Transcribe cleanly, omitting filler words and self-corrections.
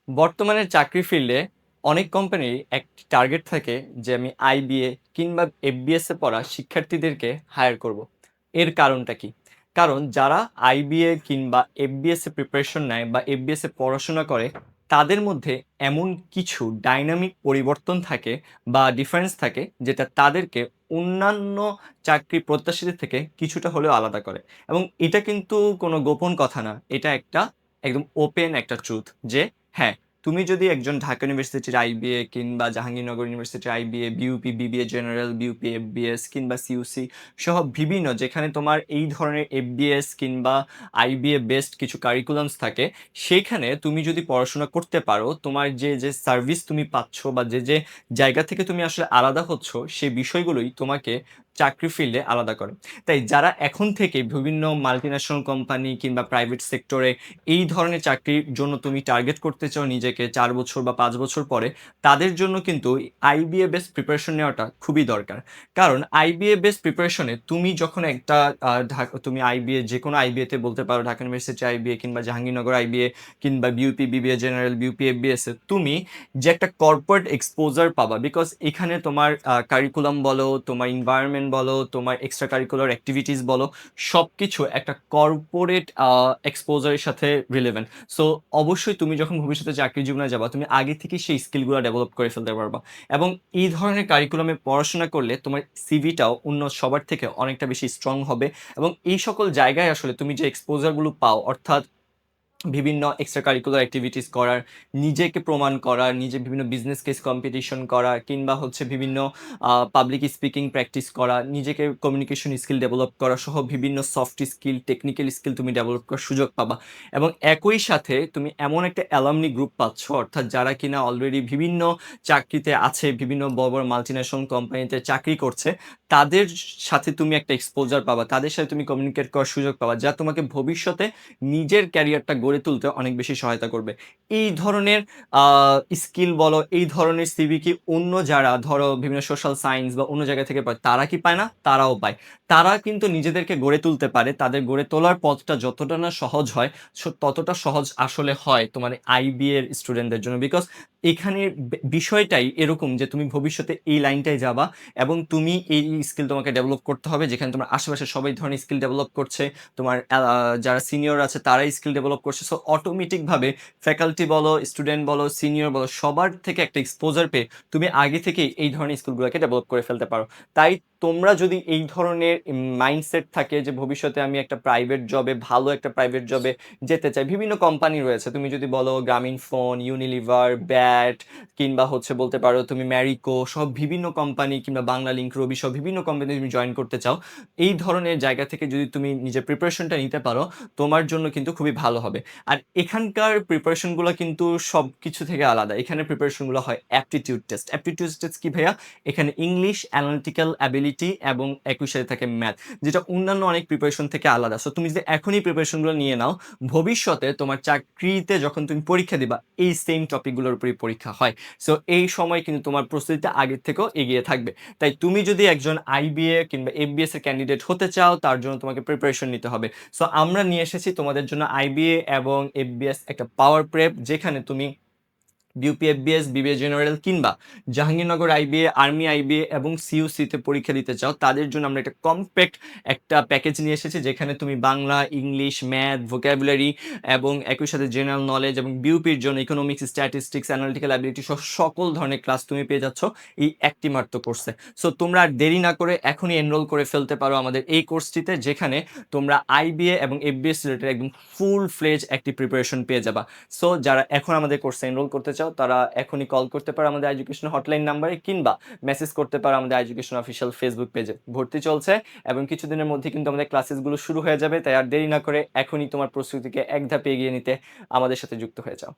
বর্তমানে চাকরি ফিল্ডে অনেক কোম্পানির একটি টার্গেট থাকে যে আমি আইবিএ কিংবা এফবিএস এ পড়া শিক্ষার্থীদেরকে হায়ার করব। এর কারণটা কি? কারণ যারা আইবিএ কিংবা এফবিএস এ প্রিপারেশন নেয় বা এফবিএস এ পড়াশোনা করে তাদের মধ্যে এমন কিছু ডাইনামিক পরিবর্তন থাকে বা ডিফারেন্স থাকে যেটা তাদেরকে অন্যান্য চাকরি প্রত্যাশীদের থেকে কিছুটা হলেও আলাদা করে। এবং এটা কিন্তু কোনো গোপন কথা না, এটা একটা একদম ওপেন একটা ট্রুথ যে হ্যাঁ, তুমি যদি একজন ঢাকা ইউনিভার্সিটির আইবিএ কিংবা জাহাঙ্গীরনগর ইউনিভার্সিটির IBA, BUP, BBA general, BUP FBS কিংবা সিইউসি সহ বিভিন্ন যেখানে তোমার এই ধরনের এফবিএস কিংবা আইবিএ বেসড কিছু কারিকুলামস থাকে, সেইখানে তুমি যদি পড়াশোনা করতে পারো, তোমার যে সার্ভিস তুমি পাচ্ছ বা যে জায়গা থেকে তুমি আসলে আলাদা হচ্ছ, সেই বিষয়গুলোই তোমাকে চাকরি ফিল্ডে আলাদা করে। তাই যারা এখন থেকে বিভিন্ন মাল্টিন্যাশনাল কোম্পানি কিংবা প্রাইভেট সেক্টরে এই ধরনের চাকরির জন্য তুমি টার্গেট করতে চাও নিজেকে ৪ বছর বা ৫ বছর পরে, তাদের জন্য কিন্তু আইবিএ বেসড প্রিপারেশন নেওয়াটা খুবই দরকার। কারণ আইবিএ বেসড প্রিপারেশনে তুমি যখন একটা তুমি আইবিএ যেকোনো আইবিএতে বলতে পারো, ঢাকা ইউনিভার্সিটি আইবিএ কিংবা জাহাঙ্গীরনগর আইবিএ কিংবা BUP, BBA general, BUP FBS এ তুমি যে একটা কর্পোরেট এক্সপোজার পাবা, বিকজ এখানে তোমার কারিকুলাম বলো, তোমার এনভায়রনমেন্ট বলো, তোমার এক্সট্রা কারিকুলার অ্যাক্টিভিটিস বলো, সবকিছু একটা কর্পোরেট এক্সপোজারের সাথে রিলেভেন্ট। সো অবশ্যই তুমি যখন ভবিষ্যতে চাকরি জীবনে যাবা, তুমি আগে থেকে সেই স্কিলগুলো ডেভেলপ করে ফেলতে পারবা। এবং এই ধরনের কারিকুলামে পড়াশোনা করলে তোমার সিভিটাও অন্য সবার থেকে অনেকটা বেশি স্ট্রং হবে। এবং এই সকল জায়গায় আসলে তুমি যে এক্সপোজারগুলো পাও, অর্থাৎ বিভিন্ন এক্সট্রা কারিকুলার অ্যাক্টিভিটিস করার, নিজেকে প্রমাণ করার, নিজে বিভিন্ন বিজনেস কেস কম্পিটিশন করা কিংবা হচ্ছে বিভিন্ন পাবলিক স্পিকিং প্র্যাকটিস করা, নিজেকে কমিউনিকেশন স্কিল ডেভেলপ করা সহ বিভিন্ন সফট স্কিল, টেকনিক্যাল স্কিল তুমি ডেভেলপ করার সুযোগ পাবা। এবং একই সাথে তুমি এমন একটা অ্যালামনি গ্রুপ পাচ্ছ, অর্থাৎ যারা কিনা অলরেডি বিভিন্ন চাকরিতে আছে, বিভিন্ন বড় বড় মাল্টিন্যাশনাল কোম্পানিতে চাকরি করছে, তাদের সাথে তুমি একটা এক্সপোজার পাবা, তাদের সাথে তুমি কমিউনিকেট করার সুযোগ পাবা, যা তোমাকে ভবিষ্যতে নিজের ক্যারিয়ারটা গড়ে তুলতে অনেক বেশি সহায়তা করবে। এই ধরনের স্কিল বলো, এই ধরনের সিভি কি অন্য যারা ধরো বিভিন্ন সোশ্যাল সায়েন্স বা অন্য জায়গা থেকে পায়, তারা কি পায় না? তারাও পায়। তারা কিন্তু নিজেদেরকে গড়ে তুলতে পারে, তাদের গড়ে তোলার পথটা যতটা না সহজ হয়, ততটা সহজ আসলে হয় তোমার আইবি এর স্টুডেন্টদের জন্য। বিকজ এখানে বিষয়টাই এরকম যে তুমি ভবিষ্যতে এই লাইনটাই যাবা এবং তুমি এই স্কিল তোমাকে ডেভেলপ করতে হবে, যেখানে তোমার আশেপাশে সবাই ধরনের স্কিল ডেভেলপ করছে, তোমার যারা সিনিয়র আছে তারাই স্কিল ডেভেলপ করছে। সো অটোমেটিকভাবে ফ্যাকাল্টি বলো, স্টুডেন্ট বলো, সিনিয়র বলো, সবার থেকে একটা এক্সপোজার পেয়ে তুমি আগে থেকেই এই ধরনের স্কিলগুলোকে ডেভেলপ করে ফেলতে পারো। তাই তোমরা যদি এই ধরনের মাইন্ডসেট থাকে যে ভবিষ্যতে আমি একটা প্রাইভেট জবে, ভালো একটা প্রাইভেট জবে যেতে চাই, বিভিন্ন কোম্পানি রয়েছে, তুমি যদি বলো গ্রামীণ ফোন, ইউনিলিভার, ব্যাট কিংবা হচ্ছে বলতে পারো তুমি ম্যারিকো, সব বিভিন্ন কোম্পানি কিংবা বাংলা লিঙ্ক, রবি, সব বিভিন্ন কোম্পানি তুমি জয়েন করতে চাও, এই ধরনের জায়গা থেকে যদি তুমি নিজের প্রিপারেশনটা নিতে পারো, তোমার জন্য কিন্তু খুবই ভালো হবে। আর এখানকার প্রিপারেশনগুলো কিন্তু সব কিছু থেকে আলাদা। এখানে প্রিপারেশনগুলো হয় অ্যাপটিটিউড টেস্ট। অ্যাপটিটিউড টেস্ট কি ভাইয়া? এখানে ইংলিশ, অ্যানালিটিক্যাল অ্যাবিলিটি এবং একই সাথে থাকে ম্যাথ, যেটা অন্যান্য অনেক প্রিপারেশন থেকে আলাদা। সো তুমি যদি এখনই প্রিপারেশনগুলো নিয়ে নাও, ভবিষ্যতে তোমার চাকরিতে যখন তুমি পরীক্ষা দিবা, এই সেম টপিকগুলোর উপরই পরীক্ষা হয়। সো এই সময় কিন্তু তোমার প্রস্তুতিটা আগের থেকেও এগিয়ে থাকবে। তাই তুমি যদি একজন আইবিএ কিংবা এফবিএস এর ক্যান্ডিডেট হতে চাও, তার জন্য তোমাকে প্রিপারেশন নিতে হবে। সো আমরা নিয়ে এসেছি তোমাদের জন্য আইবিএ এবং এফবিএস একটা পাওয়ার প্রেপ, যেখানে তুমি বিউপি এফবিএস, বিবিএ জেনারেল কিংবা জাহাঙ্গীরনগর আইবিএ, আর্মি আইবিএ এবং সিইউসিতে পরীক্ষা দিতে চাও, তাদের জন্য আমরা একটা কমপ্যাক্ট একটা প্যাকেজ নিয়ে এসেছি, যেখানে তুমি বাংলা, ইংলিশ, ম্যাথ, ভোকাবুলারি এবং একই সাথে জেনারেল নলেজ, এবং বিউপির জন্য ইকোনমিক্স, স্ট্যাটিস্টিক্স, অ্যানালিটিক্যাল অ্যাবিলিটি সহ সকল ধরনের ক্লাস তুমি পেয়ে যাচ্ছ এই একটি মাত্র কোর্সে। সো তোমরা আর দেরি না করে এখনই এনরোল করে ফেলতে পারো আমাদের এই কোর্সটিতে, যেখানে তোমরা আইবিএ এবং এফবিএস রিলেটেড একদম ফুল ফ্লেজ একটি প্রিপারেশন পেয়ে যাবা। সো যারা এখন আমাদের কোর্সে এনরোল করতে চাও, তারা এখনই কল করতে পারো আমাদের এডুকেশন হটলাইন নাম্বারে, কিংবা মেসেজ করতে পারো আমাদের এডুকেশন অফিসিয়াল ফেসবুক পেজে। ভর্তি চলছে এবং কিছুদিনের মধ্যে কিন্তু আমাদের ক্লাসেসগুলো শুরু হয়ে যাবে। তাই আর দেরি না করে এখনই তোমার প্রস্তুতিকে এক ধাপে এগিয়ে নিতে আমাদের সাথে যুক্ত হয়ে যাও।